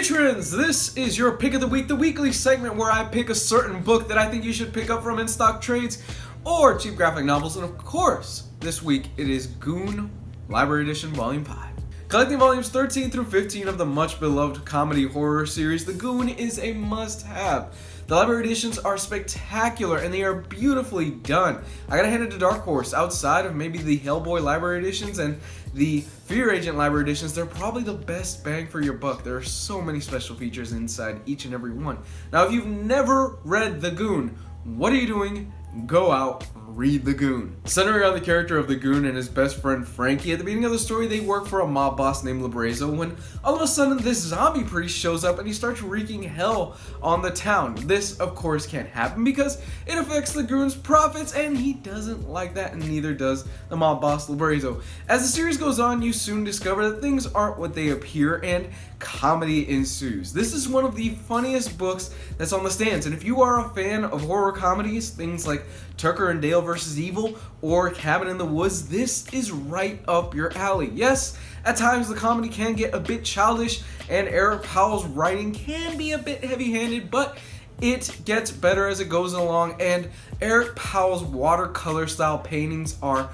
Patrons, this is your Pick of the Week, the weekly segment where I pick a certain book that I think you should pick up from in-stock trades or cheap graphic novels, and of course, this week it is Goon, Library Edition, Volume 5. Collecting volumes 13 through 15 of the much-beloved comedy horror series, The Goon is a must-have. The library editions are spectacular and they are beautifully done. I gotta hand it to Dark Horse. Outside of maybe the Hellboy library editions and the Fear Agent library editions, they're probably the best bang for your buck. There are so many special features inside each and every one. Now, if you've never read The Goon, what are you doing? Go out, read The Goon. Centering around the character of the Goon and his best friend Frankie, at the beginning of the story they work for a mob boss named Labrezo when all of a sudden this zombie priest shows up and he starts wreaking hell on the town. This of course can't happen because it affects the Goon's profits and he doesn't like that, and neither does the mob boss Labrezo. As the series goes on, you soon discover that things aren't what they appear and comedy ensues. This is one of the funniest books that's on the stands, and if you are a fan of horror comedies, things like Tucker and Dale vs. Evil or Cabin in the Woods, this is right up your alley. Yes, at times the comedy can get a bit childish and Eric Powell's writing can be a bit heavy-handed, but it gets better as it goes along, and Eric Powell's watercolor style paintings are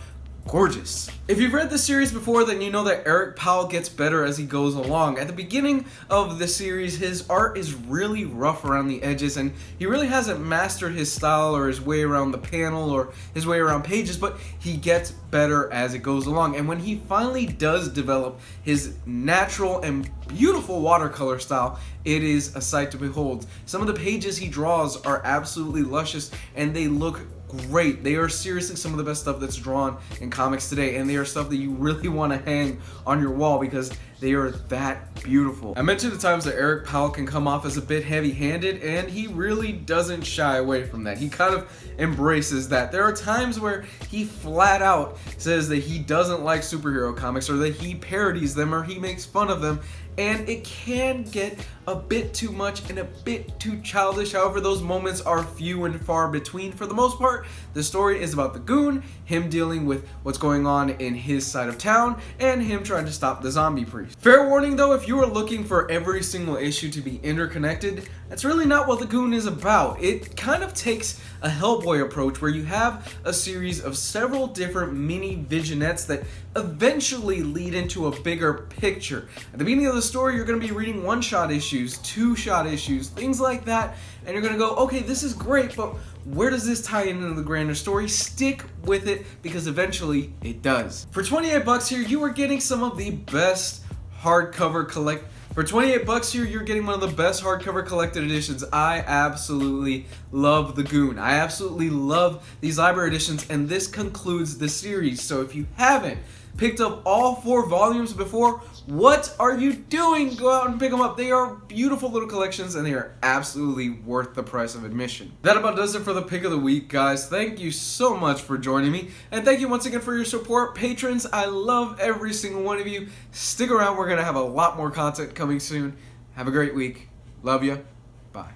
gorgeous. If you've read the series before, then you know that Eric Powell gets better as he goes along. At the beginning of the series, his art is really rough around the edges and he really hasn't mastered his style or his way around the panel or his way around pages, but he gets better as it goes along. And when he finally does develop his natural and beautiful watercolor style, it is a sight to behold. Some of the pages he draws are absolutely luscious and they look great. They are seriously some of the best stuff that's drawn in comics today, and they are stuff that you really want to hang on your wall because they are that beautiful. I mentioned at times that Eric Powell can come off as a bit heavy-handed, and he really doesn't shy away from that. He kind of embraces that. There are times where he flat out says that he doesn't like superhero comics or that he parodies them or he makes fun of them, and it can get a bit too much and a bit too childish. However, those moments are few and far between. For the most part, the story is about the Goon, him dealing with what's going on in his side of town, and him trying to stop the zombie priest. Fair warning though, if you are looking for every single issue to be interconnected, that's really not what the Goon is about. It kind of takes a Hellboy approach where you have a series of several different mini vignettes that eventually lead into a bigger picture. At the beginning of the story, you're going to be reading one-shot issues, two-shot issues, things like that, and you're going to go, okay, this is great, but where does this tie into the grander story? Stick with it because eventually it does. For 28 bucks here, you are getting some of the best hardcover For 28 bucks here, you're getting one of the best hardcover collected editions. I absolutely love The Goon. I absolutely love these library editions, and this concludes the series. So if you haven't picked up all 4 volumes before, what are you doing? Go out and pick them up. They are beautiful little collections and they are absolutely worth the price of admission. That about does it for the pick of the week, guys. Thank you so much for joining me, and thank you once again for your support. Patrons, I love every single one of you. Stick around, we're gonna have a lot more content coming soon. Have a great week. Love ya. Bye.